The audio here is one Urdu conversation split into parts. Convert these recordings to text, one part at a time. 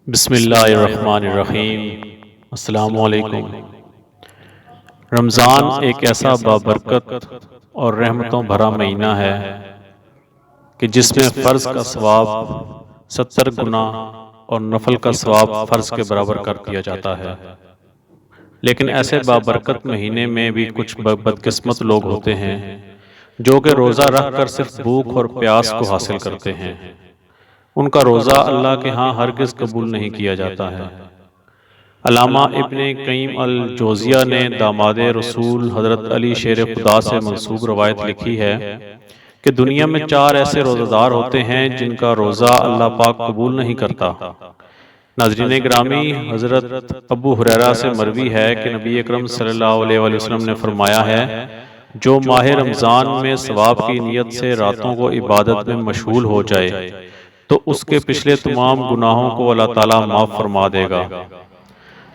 بسم اللہ الرحمن الرحیم۔ السلام علیکم۔ رمضان ایک ایسا بابرکت اور رحمتوں بھرا مہینہ ہے کہ جس میں فرض کا ثواب 70 گنا اور نفل کا ثواب فرض کے برابر کر دیا جاتا ہے۔ لیکن ایسے بابرکت مہینے میں بھی کچھ بدقسمت لوگ ہوتے ہیں جو کہ روزہ رکھ کر صرف بھوک اور پیاس کو حاصل کرتے ہیں۔ ان کا روزہ اللہ کے ہاں ہرگز قبول نہیں کیا جاتا ہے۔ علامہ ابن قیم الجوزیہ نے داماد رسول حضرت علی شیر خدا سے منسوب روایت لکھی ہے کہ دنیا میں 4 ایسے روزہ دار ہوتے ہیں جن کا روزہ اللہ پاک قبول نہیں کرتا۔ ناظرین گرامی، حضرت ابو ہریرہ سے مروی ہے کہ نبی اکرم صلی اللہ علیہ وسلم نے فرمایا ہے، جو ماہ رمضان میں ثواب کی نیت سے راتوں کو عبادت میں مشغول ہو جائے تو اس کے پچھلے تمام گناہوں کو اللہ تعالیٰ معاف فرما دے گا۔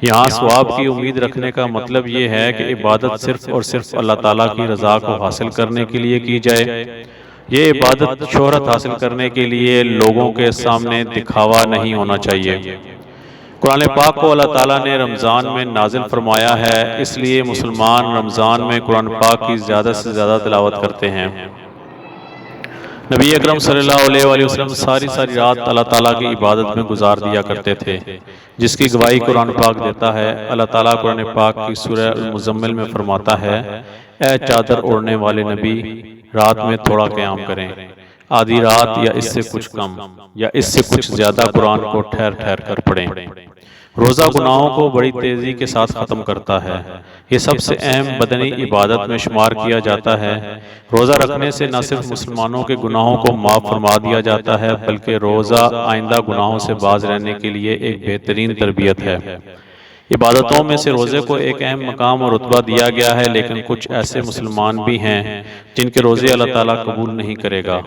یہاں ثواب کی امید رکھنے کا مطلب یہ ہے کہ عبادت صرف اور صرف اللہ تعالیٰ کی رضا کو حاصل کرنے کے لیے کی جائے۔ یہ عبادت شہرت حاصل کرنے کے لیے لوگوں کے سامنے دکھاوا نہیں ہونا چاہیے۔ قرآن پاک کو اللہ تعالیٰ نے رمضان میں نازل فرمایا ہے، اس لیے مسلمان رمضان میں قرآن پاک کی زیادہ سے زیادہ تلاوت کرتے ہیں۔ نبی اکرم صلی اللہ علیہ وسلم ساری رات اللہ تعالیٰ کی عبادت میں گزار دیا کرتے تھے، جس کی گواہی قرآن پاک دیتا ہے۔ اللہ تعالیٰ قرآن پاک کی سورہ المزمل میں فرماتا ہے، اے چادر اوڑھنے والے نبی، رات میں تھوڑا قیام کریں، آدھی رات یا اس سے کچھ کم یا اس سے کچھ زیادہ قرآن کو ٹھہر ٹھہر کر پڑھیں۔ روزہ گناہوں کو بڑی تیزی کے ساتھ ختم کرتا ہے۔ یہ سب سے اہم بدنی عبادت میں شمار کیا جاتا ہے۔ روزہ رکھنے سے نہ صرف مسلمانوں کے گناہوں کو معاف فرما دیا جاتا ہے بلکہ روزہ آئندہ گناہوں سے باز رہنے کے لیے ایک بہترین تربیت ہے۔ عبادتوں میں سے روزے کو ایک اہم مقام اور رتبہ دیا گیا ہے، لیکن کچھ ایسے مسلمان بھی ہیں جن کے روزے اللہ تعالیٰ قبول نہیں کرے گا۔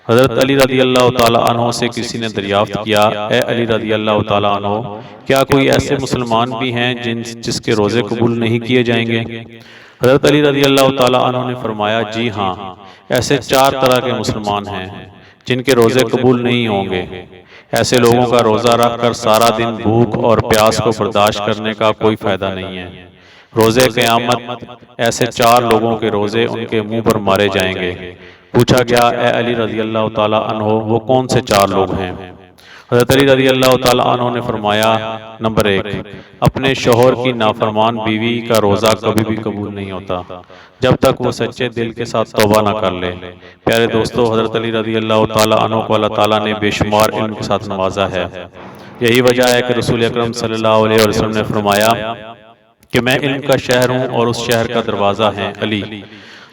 حضرت علی رضی اللہ تعالیٰ عنہ سے کسی نے دریافت کیا، اے علی رضی اللہ تعالیٰ عنہ، کیا کوئی ایسے مسلمان بھی ہیں جس کے روزے قبول نہیں کیے جائیں گے؟ حضرت علی رضی اللہ تعالیٰ عنہ نے فرمایا، جی ہاں، ایسے 4 طرح کے مسلمان ہیں جن کے روزے قبول نہیں ہوں گے۔ ایسے لوگوں کا روزہ رکھ کر سارا دن بھوک اور پیاس کو برداشت کرنے کا کوئی فائدہ نہیں ہے۔ روزے قیامت ایسے 4 لوگوں کے روزے ان کے منہ پر مارے جائیں گے۔ پوچھا گیا، اے علی رضی اللہ تعالیٰ عنہ، وہ کون سے 4 لوگ ہیں؟ حضرت علی رضی اللہ تعالیٰ عنہ نے فرمایا، نمبر 1، اپنے شوہر کی نافرمان بیوی کا روزہ کبھی بھی قبول نہیں ہوتا جب تک وہ سچے دل کے ساتھ توبہ نہ کر لے۔ پیارے دوستو، حضرت علی رضی اللہ تعالیٰ عنہ کو اللہ تعالیٰ نے بے شمار علم کے ساتھ نوازا ہے۔ یہی وجہ ہے کہ رسول اکرم صلی اللہ علیہ وسلم نے فرمایا کہ میں علم کا شہر ہوں اور اس شہر کا دروازہ ہے علی۔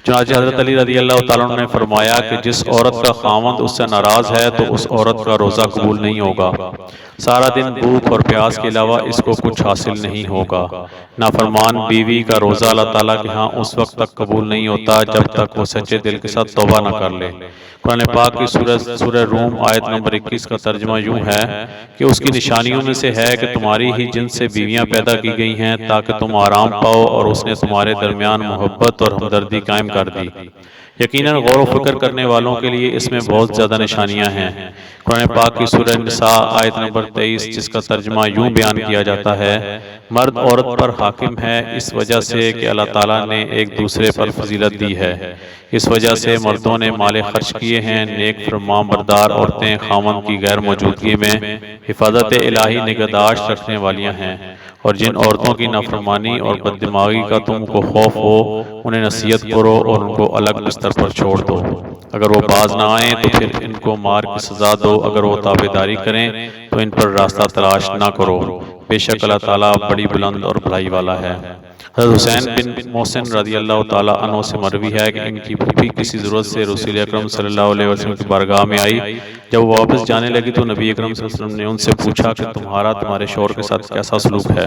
چنانچہ حضرت علی رضی اللہ تعالیٰ عنہ نے فرمایا کہ جس عورت کا خاوند اس سے ناراض ہے تو اس عورت کا روزہ قبول نہیں ہوگا۔ سارا دن بھوک اور پیاس کے علاوہ اس کو کچھ حاصل نہیں ہوگا۔ نافرمان بیوی کا روزہ اللہ تعالیٰ کے ہاں اس وقت تک قبول نہیں ہوتا جب تک وہ سچے دل کے ساتھ توبہ نہ کر لے۔ قرآن پاک کی سورہ روم آیت نمبر 21 کا ترجمہ یوں ہے کہ اس کی نشانیوں میں سے ہے کہ تمہاری ہی جنس سے بیویاں پیدا کی گئی ہیں تاکہ تم آرام پاؤ، اور اس نے تمہارے درمیان محبت اور ہمدردی قائم کر دی۔ یقیناً غور و فکر کرنے والوں کے لیے اس میں بہت زیادہ نشانیاں ہیں۔ قرآن پاک کی سورہ نساء آیت نمبر 23، جس کا ترجمہ یوں بیان کیا جاتا ہے، مرد عورت پر حاکم ہے اس وجہ سے کہ اللہ تعالیٰ نے ایک دوسرے پر فضیلت دی ہے۔ اس وجہ سے مردوں نے مال خرچ کیے ہیں، نیک فرمان بردار عورتیں خاوند کی غیر موجودگی میں حفاظت الہی نگہداشت رکھنے والیاں ہیں، اور جن عورتوں کی نافرمانی اور بددماغی کا تم کو خوف ہو انہیں نصیحت کرو اور ان کو الگ بستر پر چھوڑ دو۔ اگر وہ باز نہ آئیں تو پھر ان کو مار کی سزا دو، اگر وہ تابعداری کریں تو ان پر راستہ تلاش نہ کرو، بے شک اللہ تعالیٰ بڑی بلند اور بھلائی والا ہے۔ حضرت حسین بن محسن رضی اللہ تعالیٰ عنہ سے مروی ہے کہ ان کی بیوی کسی ضرورت سے رسول اکرم صلی اللہ علیہ وسلم کی بارگاہ میں آئی۔ جب وہ واپس جانے لگی تو نبی اکرم صلی اللہ علیہ وسلم نے ان سے پوچھا کہ تمہارے شوہر کے ساتھ کیسا سلوک ہے؟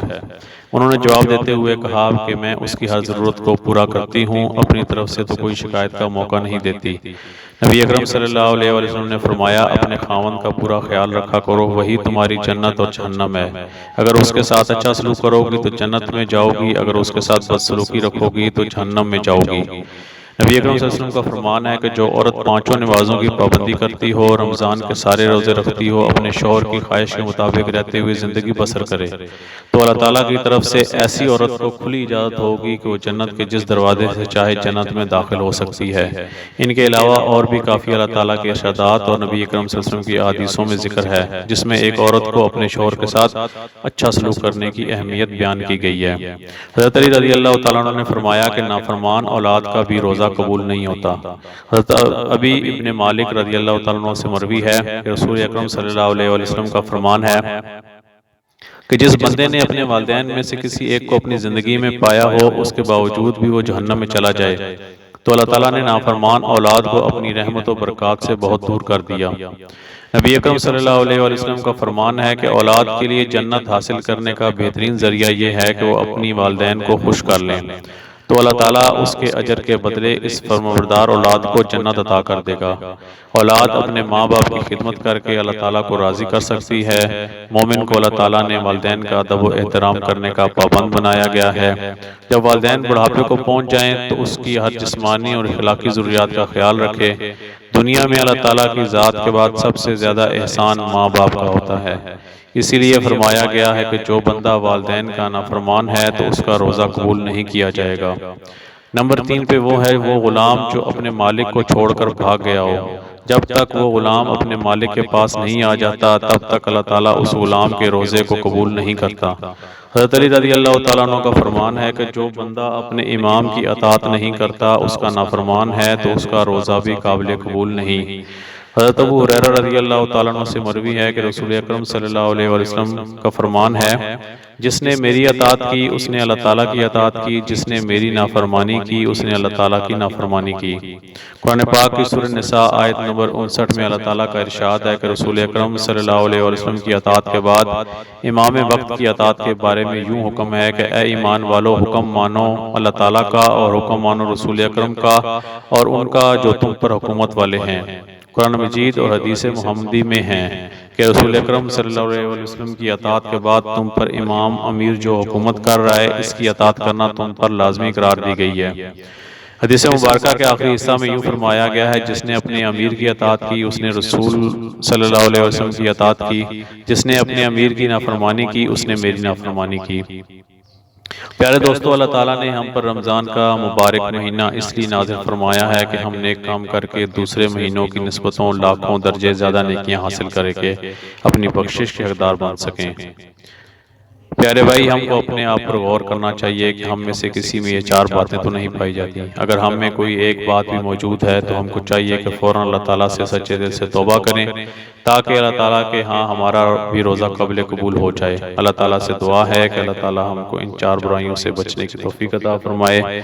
انہوں نے جواب دیتے ہوئے کہا کہ میں اس کی ہر ضرورت کو پورا کرتی ہوں، اپنی طرف سے تو کوئی شکایت کا موقع نہیں دیتی۔ نبی اکرم صلی اللہ علیہ وسلم نے فرمایا، اپنے خاوند کا پورا خیال رکھا کرو، وہی تمہاری جنت اور جہنم ہے۔ اگر اس کے ساتھ اچھا سلوک کرو گی تو جنت میں جاؤ گی، اگر اس کے ساتھ بدسلوکی رکھو گی تو جہنم میں جاؤ گی۔ نبی اکرم صلی اللہ علیہ وسلم کا فرمان ہے کہ جو عورت پانچوں نمازوں کی پابندی کرتی ہو، رمضان کے سارے روزے رکھتی ہو، اپنے شوہر کی خواہش کے مطابق رہتے ہوئے زندگی بسر کرے تو اللہ تعالیٰ کی طرف سے ایسی عورت کو کھلی اجازت ہوگی کہ وہ جنت کے جس دروازے سے چاہے جنت میں داخل ہو سکتی ہے۔ ان کے علاوہ اور بھی کافی اللہ تعالیٰ کے ارشادات اور نبی اکرم صلی اللہ علیہ وسلم کی احادیثوں میں ذکر ہے جس میں ایک عورت کو اپنے شوہر کے ساتھ اچھا سلوک کرنے کی اہمیت بیان کی گئی ہے۔ حضرت علی رضی اللہ تعالیٰ عنہ نے فرمایا کہ نافرمان اولاد کا بھی روزہ قبول نہیں ہوتا۔ حضرت ابی ابن مالک رضی اللہ تعالیٰ عنہ سے مروی ہے کہ رسول اکرم صلی اللہ علیہ وسلم کا فرمان ہے کہ جس بندے نے اپنے والدین میں سے کسی ایک کو اپنی زندگی میں پایا ہو، اس کے باوجود بھی وہ جہنم میں چلا جائے تو اللہ تعالیٰ نے نافرمان اولاد کو اپنی رحمت و برکات سے بہت دور کر دیا۔ نبی اکرم صلی اللہ علیہ وسلم کا فرمان ہے کہ اولاد کے لیے جنت حاصل کرنے کا بہترین ذریعہ یہ ہے کہ وہ اپنی والدین کو خوش کر لیں تو اللہ تعالیٰ اس کے اجر کے بدلے اس فرمانبردار اولاد کو جنت عطا کر دے گا۔ اولاد اپنے ماں باپ کی خدمت کر کے اللہ تعالیٰ کو راضی کر سکتی ہے۔ مومن کو اللہ تعالیٰ نے والدین کا ادب و احترام کرنے کا پابند بنایا گیا ہے۔ جب والدین بڑھاپے کو پہنچ جائیں تو اس کی ہر جسمانی اور اخلاقی ضروریات کا خیال رکھے۔ دنیا میں اللہ تعالیٰ کی ذات کے بعد سب سے زیادہ احسان ماں باپ کا ہوتا ہے، اسی لیے فرمایا گیا ہے کہ جو بندہ والدین کا نافرمان ہے تو اس کا روزہ قبول نہیں کیا جائے گا۔ نمبر 3 پہ وہ ہے وہ غلام جو اپنے مالک کو چھوڑ کر بھاگ گیا ہو۔ جب تک وہ غلام اپنے مالک کے پاس نہیں آ جاتا تب تک اللہ تعالیٰ اس غلام کے روزے کو قبول نہیں کرتا۔ حضرت علی رضی اللہ تعالیٰ عنہ کا فرمان ہے کہ جو بندہ اپنے امام کی اطاعت نہیں کرتا اس کا نافرمان ہے تو اس کا روزہ بھی قابل قبول نہیں۔ حضرت ابو ہریرہ رضی اللہ تعالیٰ عنہ سے مروی ہے کہ رسول اکرم صلی اللہ علیہ وسلم کا فرمان ہے جس نے میری اطاعت کی اس نے اللہ تعالیٰ کی اطاعت کی، جس نے میری نافرمانی کی اس نے اللہ تعالیٰ کی نافرمانی کی۔ قرآن پاک کی سورہ نساء آیت نمبر 59 میں اللہ تعالیٰ کا ارشاد ہے کہ رسول اکرم صلی اللہ علیہ وسلم کی اطاعت کے بعد امام وقت کی اطاعت کے بارے میں یوں حکم ہے کہ اے ایمان والو، حکم مانو اللہ تعالیٰ کا اور حکم مانو رسول اکرم کا اور ان کا جو تم پر حکومت والے ہیں۔ قرآن مجید اور حدیث محمدی میں ہیں کہ رسول اکرم صلی اللہ علیہ وسلم کی اطاعت کے بعد تم پر امام امیر جو حکومت کر رہا ہے اس کی اطاعت کرنا تم پر لازمی قرار دی گئی ہے۔ حدیث مبارکہ کے آخری حصہ میں یوں فرمایا گیا ہے جس نے اپنے امیر کی اطاعت کی اس نے رسول صلی اللہ علیہ وسلم کی اطاعت کی، جس نے اپنے امیر کی نافرمانی کی اس نے میری نافرمانی کی۔ پیارے دوستو، اللہ تعالیٰ نے ہم پر رمضان کا مبارک مہینہ اس لیے نازل فرمایا ہے کہ ہم نیک کام کر کے دوسرے مہینوں کی نسبتوں لاکھوں درجے زیادہ نیکیاں حاصل کرے کے اپنی بخشش کے حقدار بن سکیں۔ پیارے بھائی، ہم کو اپنے آپ پر غور کرنا چاہیے کہ ہم میں سے کسی میں یہ 4 باتیں تو نہیں پائی جاتی۔ اگر ہم میں کوئی ایک بات بھی موجود ہے تو ہم کو چاہیے کہ فوراً اللہ تعالیٰ سے سچے دل سے توبہ کریں تاکہ اللہ تعالیٰ کے ہاں ہمارا بھی روزہ قبل قبول ہو جائے۔ اللہ تعالیٰ سے دعا ہے کہ اللہ تعالیٰ ہم کو ان 4 برائیوں سے بچنے کی توفیق عطا فرمائے،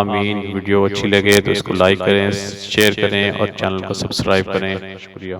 آمین۔ ویڈیو اچھی لگے تو اس کو لائک کریں، شیئر کریں اور چینل کو سبسکرائب کریں۔ شکریہ۔